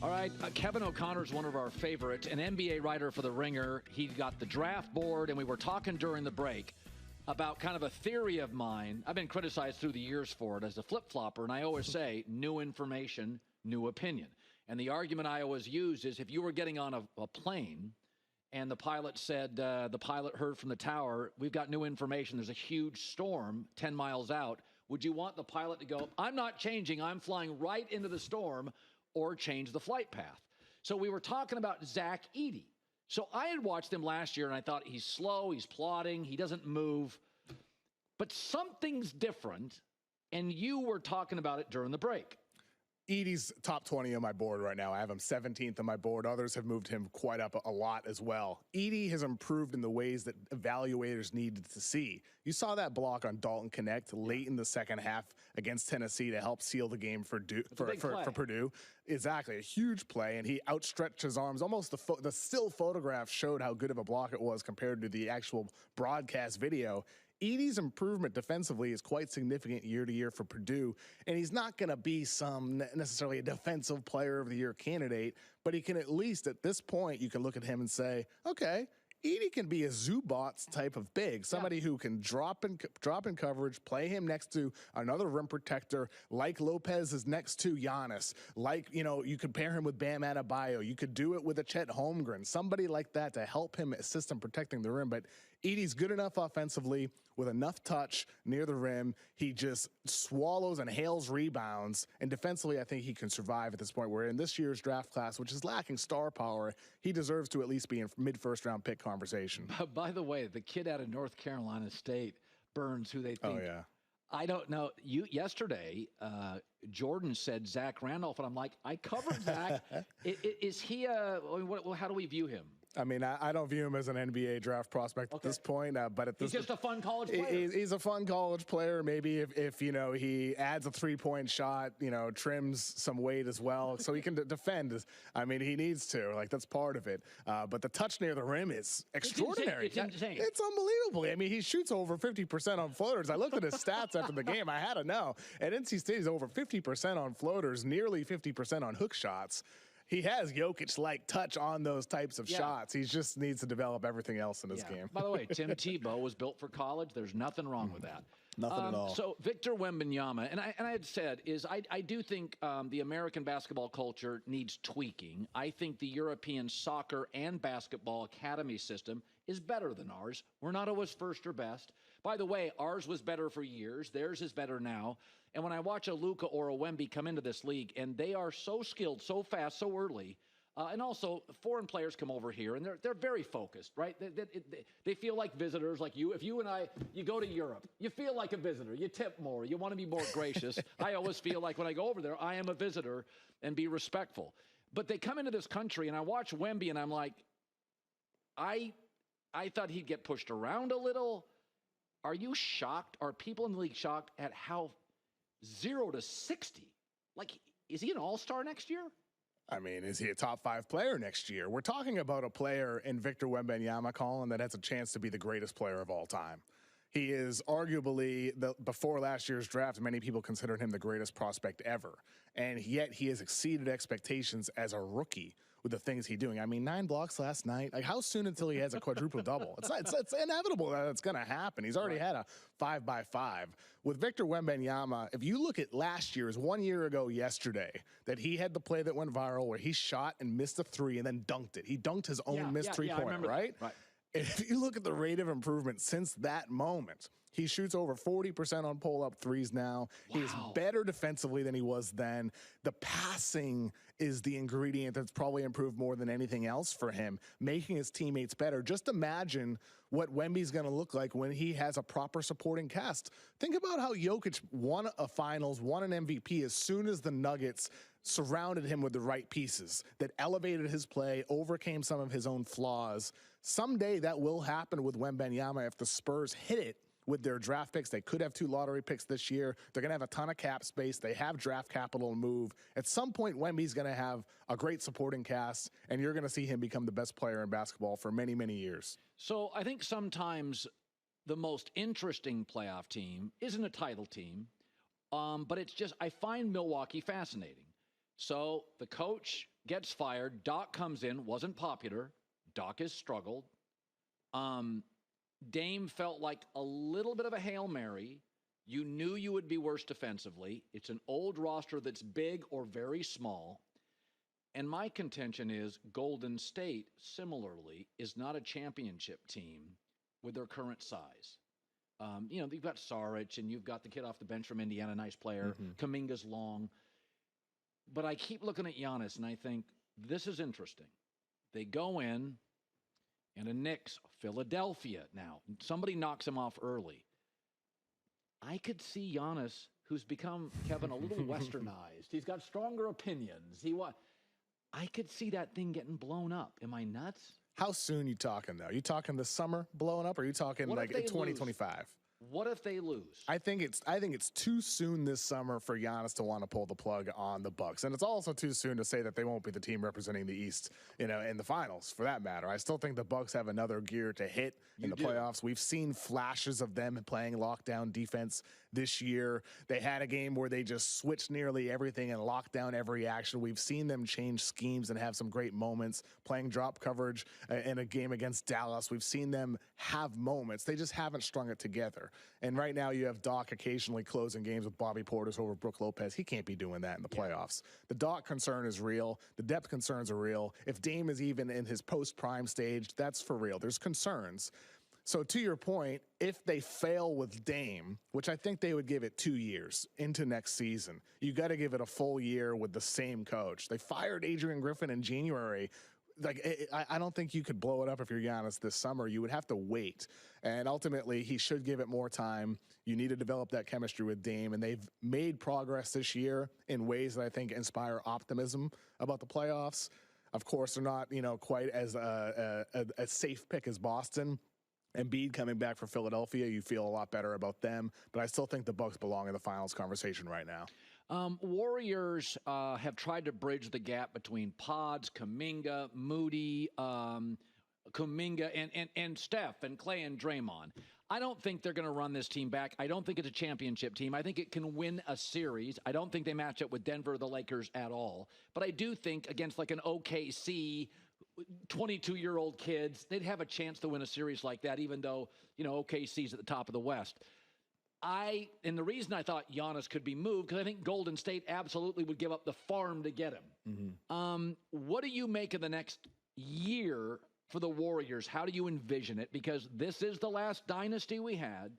All right, Kevin O'Connor's one of our favorites, an NBA writer for The Ringer. He got the draft board, and we were talking during the break about kind of a theory of mine. I've been criticized through the years for it as a flip-flopper, and I always say, new information, new opinion. And the argument I always use is if you were getting on a plane and the pilot said, the pilot heard from the tower, we've got new information, there's a huge storm 10 miles out, would you want the pilot to go, I'm not changing, I'm flying right into the storm, or change the flight path? So we were talking about Zach Edey. So I had watched him last year, and I thought he's slow, he's plodding, he doesn't move. But something's different, and you were talking about it during the break. Edey's top 20 on my board right now. I have him 17th on my board. Others have moved him quite up a lot as well. Edey has improved in the ways that evaluators needed to see. You saw that block on Dalton Connect late in the second half against Tennessee to help seal the game for Purdue. Exactly, a huge play, and he outstretched his arms. Almost the still photograph showed how good of a block it was compared to the actual broadcast video. Edey's improvement defensively is quite significant year to year for Purdue, and he's not going to be some necessarily a defensive player of the year candidate, but he can at least at this point, you can look at him and say, okay, Edey can be a Zubac type of big, somebody who can drop in coverage, play him next to another rim protector, like Lopez is next to Giannis, like, you know, you could pair him with Bam Adebayo, you could do it with a Chet Holmgren, somebody like that to help him assist in protecting the rim. But Edey's good enough offensively with enough touch near the rim. He just swallows and hails rebounds. And defensively, I think he can survive at this point. Where in this year's draft class, which is lacking star power, he deserves to at least be in mid-first round pick conversation. By the way, the kid out of North Carolina State, Burns, who they think. Oh, yeah. I don't know. Yesterday, Jordan said Zach Randolph, and I'm like, I covered Zach. Is he how do we view him? I mean, I don't view him as an NBA draft prospect at this point, but at this, he's just a fun college player. He's a fun college player. Maybe if you know, he adds a 3-point shot, you know, trims some weight as well, so he can defend. I mean, he needs to. Like, that's part of it. But the touch near the rim is extraordinary. It's insane. It's unbelievable. I mean, he shoots over 50% on floaters. I looked at his stats after the game. I had to know. At NC State, he's over 50% on floaters, nearly 50% on hook shots. He has Jokic-like touch on those types of shots. He just needs to develop everything else in his game. By the way, Tim Tebow was built for college. There's nothing wrong with that. Nothing at all. So Victor Wembanyama, and I had said, is I do think the American basketball culture needs tweaking. I think the European soccer and basketball academy system is better than ours. We're not always first or best. By the way, ours was better for years. Theirs is better now. And when I watch a Luka or a Wemby come into this league, and they are so skilled, so fast, so early, and also foreign players come over here, and they're very focused, right? They feel like visitors, like you. If you and I, you go to Europe, you feel like a visitor. You tip more. You want to be more gracious. I always feel like when I go over there, I am a visitor and be respectful. But they come into this country, and I watch Wemby, and I'm like, I thought he'd get pushed around a little. Are you shocked? Are people in the league shocked at how 0 to 60? Like, is he an all-star next year? I mean, is he a top 5 player next year? We're talking about a player in Victor Wembanyama, Colin, that has a chance to be the greatest player of all time. He is arguably, before last year's draft, many people considered him the greatest prospect ever. And yet he has exceeded expectations as a rookie with the things he's doing. I mean, 9 blocks last night. Like, how soon until he has a quadruple double? It's inevitable that it's going to happen. He's already had a 5x5. With Victor Wembanyama, if you look at last year's, 1 year ago yesterday, that he had the play that went viral where he shot and missed a 3 and then dunked it. He dunked his own missed 3-pointer, right? Right. If you look at the rate of improvement since that moment, he shoots over 40% on pull-up threes now. Wow. He's better defensively than he was then. The passing is the ingredient that's probably improved more than anything else for him, making his teammates better. Just imagine what Wemby's going to look like when he has a proper supporting cast. Think about how Jokic won a finals, won an MVP as soon as the Nuggets surrounded him with the right pieces that elevated his play, overcame some of his own flaws. Someday that will happen with Wembanyama if the Spurs hit it with their draft picks. They could have 2 lottery picks this year. They're going to have a ton of cap space. They have draft capital to move. At some point, Wemby's going to have a great supporting cast, and you're going to see him become the best player in basketball for many, many years. So I think sometimes the most interesting playoff team isn't a title team, but it's just, I find Milwaukee fascinating. So the coach, gets fired. Doc comes in, wasn't popular. Doc has struggled. Dame felt like a little bit of a Hail Mary. You knew you would be worse defensively. It's an old roster that's big or very small. And my contention is Golden State, similarly, is not a championship team with their current size. You've got Saric, and you've got the kid off the bench from Indiana, nice player. Kuminga's long. But I keep looking at Giannis, and I think, this is interesting. They go in, and a Knicks, Philadelphia now. Somebody knocks him off early. I could see Giannis, who's become, Kevin, a little westernized. He's got stronger opinions. I could see that thing getting blown up. Am I nuts? How soon you talking, though? You talking this summer blowing up, or are you talking like 2025? What if they lose? I think it's too soon this summer for Giannis to want to pull the plug on the Bucks, and it's also too soon to say that they won't be the team representing the East, in the finals, for that matter. I still think the Bucks have another gear to hit in the playoffs. We've seen flashes of them playing lockdown defense this year. They had a game where they just switched nearly everything and locked down every action. We've seen them change schemes and have some great moments playing drop coverage in a game against Dallas. We've seen them have moments. They just haven't strung it together. And right now you have Doc occasionally closing games with Bobby Portis over Brook Lopez. He can't be doing that in the playoffs. The Doc concern is real. The depth concerns are real. If Dame is even in his post-prime stage, that's for real. There's concerns. So to your point, if they fail with Dame, which I think they would give it 2 years into next season, you got to give it a full year with the same coach. They fired Adrian Griffin in January. I don't think you could blow it up if you're Giannis this summer. You would have to wait. And ultimately, he should give it more time. You need to develop that chemistry with Dame. And they've made progress this year in ways that I think inspire optimism about the playoffs. Of course, they're not, quite as a safe pick as Boston. Embiid coming back for Philadelphia, you feel a lot better about them. But I still think the Bucks belong in the finals conversation right now. Warriors have tried to bridge the gap between Pods, Kuminga, Moody, Kuminga, and Steph and Clay and Draymond. I don't think they're going to run this team back. I don't think it's a championship team. I think it can win a series. I don't think they match up with Denver or the Lakers at all. But I do think against like an OKC, 22-year-old kids, they'd have a chance to win a series like that, even though, OKC's at the top of the West. And the reason I thought Giannis could be moved, because I think Golden State absolutely would give up the farm to get him. What do you make of the next year for the Warriors? How do you envision it? Because this is the last dynasty we had.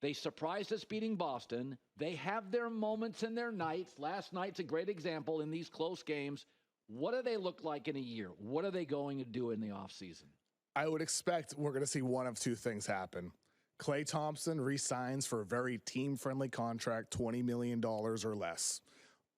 They surprised us beating Boston. They have their moments and their nights. Last night's a great example in these close games. What do they look like in a year? What are they going to do in the offseason? I would expect we're going to see one of two things happen. Klay Thompson re-signs for a very team-friendly contract, $20 million or less.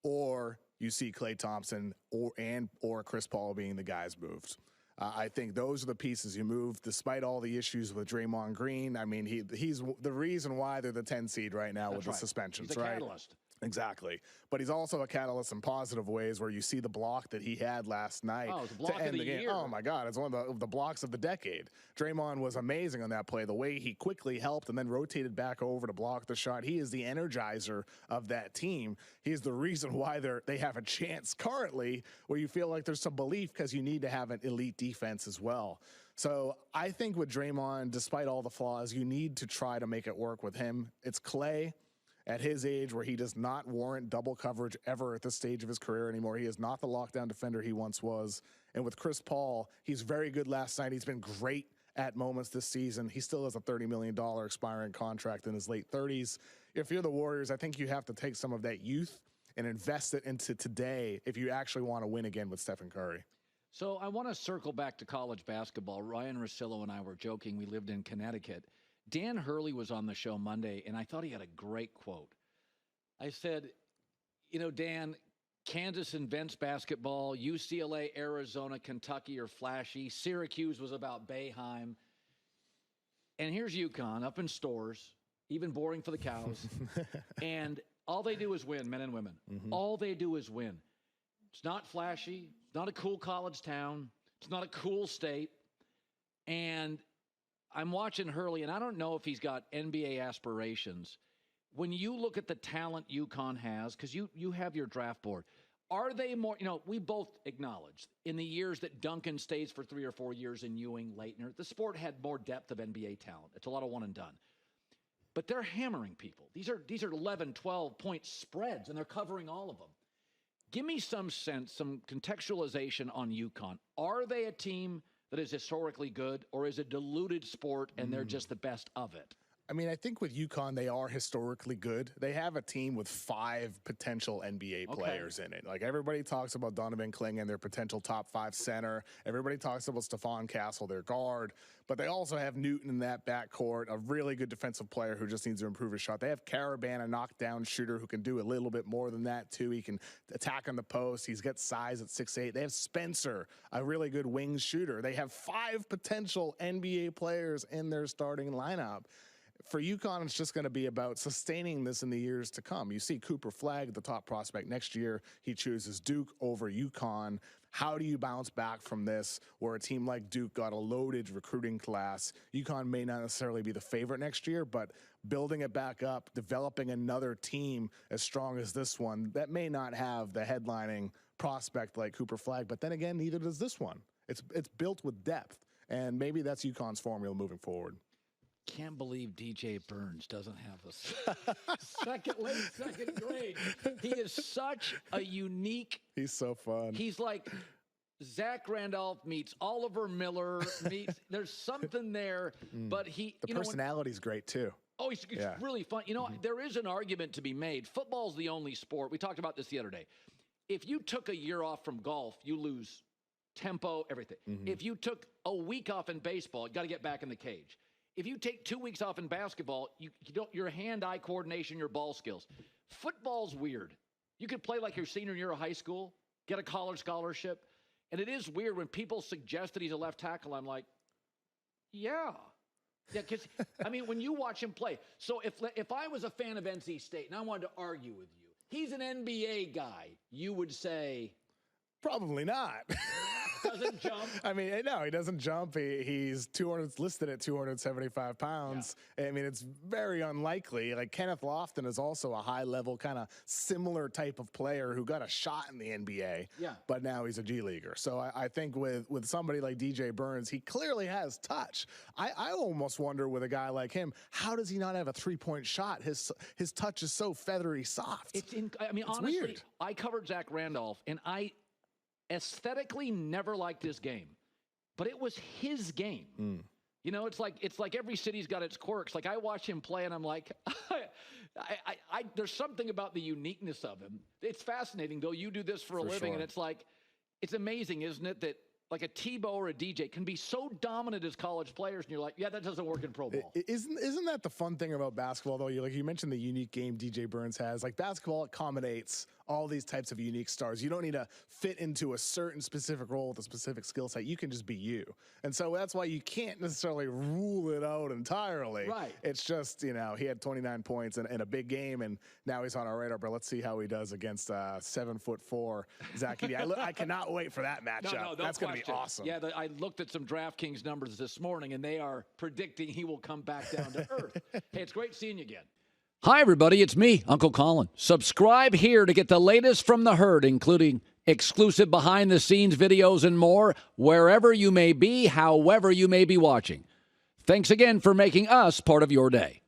Or you see Klay Thompson or Chris Paul being the guys moved. I think those are the pieces you move, despite all the issues with Draymond Green. I mean, he's the reason why they're the 10 seed right now. That's with right. The suspensions, he's a catalyst. Exactly. But he's also a catalyst in positive ways where you see the block that he had last night to end the game. Year. Oh, my God. It's one of the blocks of the decade. Draymond was amazing on that play. The way he quickly helped and then rotated back over to block the shot. He is the energizer of that team. He is the reason why they have a chance currently where you feel like there's some belief because you need to have an elite defense as well. So I think with Draymond, despite all the flaws, you need to try to make it work with him. It's Klay. At his age, where he does not warrant double coverage ever at this stage of his career anymore. He is not the lockdown defender he once was. And with Chris Paul, he's very good last night. He's been great at moments this season. He still has a $30 million expiring contract in his late 30s. If you're the Warriors, I think you have to take some of that youth and invest it into today if you actually want to win again with Stephen Curry. So I want to circle back to college basketball. Ryan Russillo and I were joking. We lived in Connecticut. Dan Hurley was on the show Monday, and I thought he had a great quote. I said, Dan, Kansas invents basketball. UCLA, Arizona, Kentucky are flashy. Syracuse was about Boeheim. And here's UConn up in stores, even boring for the cows. And all they do is win, men and women. All they do is win. It's not flashy. It's not a cool college town. It's not a cool state. And I'm watching Hurley, and I don't know if he's got NBA aspirations. When you look at the talent UConn has, because you have your draft board, Are they more, we both acknowledge in the years that Duncan stays for 3 or 4 years in Ewing, Leitner, the sport had more depth of NBA talent. It's a lot of one and done. But they're hammering people. These are 11, 12-point spreads, and they're covering all of them. Give me some sense, some contextualization on UConn. Are they a team that is historically good, or is it a diluted sport and they're just the best of it? I mean, I think with UConn, they are historically good. They have a team with 5 potential NBA players in it. Like, everybody talks about Donovan Clingan, their potential top 5 center. Everybody talks about Stephon Castle, their guard. But they also have Newton in that backcourt, a really good defensive player who just needs to improve his shot. They have Caravan, a knockdown shooter who can do a little bit more than that, too. He can attack on the post. He's got size at 6'8". They have Spencer, a really good wing shooter. They have 5 potential NBA players in their starting lineup. For UConn, it's just going to be about sustaining this in the years to come. You see Cooper Flagg, the top prospect next year. He chooses Duke over UConn. How do you bounce back from this, where a team like Duke got a loaded recruiting class? UConn may not necessarily be the favorite next year, but building it back up, developing another team as strong as this one, that may not have the headlining prospect like Cooper Flagg. But then again, neither does this one. It's built with depth, and maybe that's UConn's formula moving forward. Can't believe DJ Burns doesn't have a late second grade. He is such a unique. He's so fun. He's like Zach Randolph meets Oliver Miller meets. There's something there, but the personality's great too. Oh, he's really fun. There is an argument to be made. Football's the only sport. We talked about this the other day. If you took a year off from golf, you lose tempo, everything. If you took a week off in baseball, you got to get back in the cage. If you take 2 weeks off in basketball, you don't, your hand-eye coordination, your ball skills. Football's weird. You could play like your senior year of high school, get a college scholarship, and it is weird when people suggest that he's a left tackle. I'm like, yeah, because when you watch him play. So if I was a fan of NC State and I wanted to argue with you, he's an NBA guy, you would say, probably not. Doesn't jump. No, he doesn't jump. He's listed at 275 pounds. Yeah. It's very unlikely. Like, Kenneth Lofton is also a high-level, kind of similar type of player who got a shot in the NBA. Yeah. But now he's a G Leaguer. So I think with somebody like DJ Burns, he clearly has touch. I almost wonder with a guy like him, how does he not have a 3-point shot? His touch is so feathery soft. It's honestly, weird. I covered Zach Randolph, and I aesthetically never liked his game, but it was his game. It's like every city's got its quirks. Like, I watch him play and I'm like, there's something about the uniqueness of him. It's fascinating, though. You do this for a living, sure. And it's amazing, isn't it, that like a Tebow or a DJ can be so dominant as college players, and you're like, yeah, that doesn't work in pro ball. Isn't that the fun thing about basketball, though? You mentioned the unique game DJ Burns has. Like, basketball accommodates all these types of unique stars. You don't need to fit into a certain specific role with a specific skill set. You can just be you. And so that's why you can't necessarily rule it out entirely. Right. It's just, he had 29 points in a big game, and now he's on our radar. But let's see how he does against 7'4" Zach Edey. I cannot wait for that matchup. No that's going to be awesome. Yeah, I looked at some DraftKings numbers this morning, and they are predicting he will come back down to earth. Hey, it's great seeing you again. Hi, everybody. It's me, Uncle Colin. Subscribe here to get the latest from the herd, including exclusive behind-the-scenes videos and more, wherever you may be, however you may be watching. Thanks again for making us part of your day.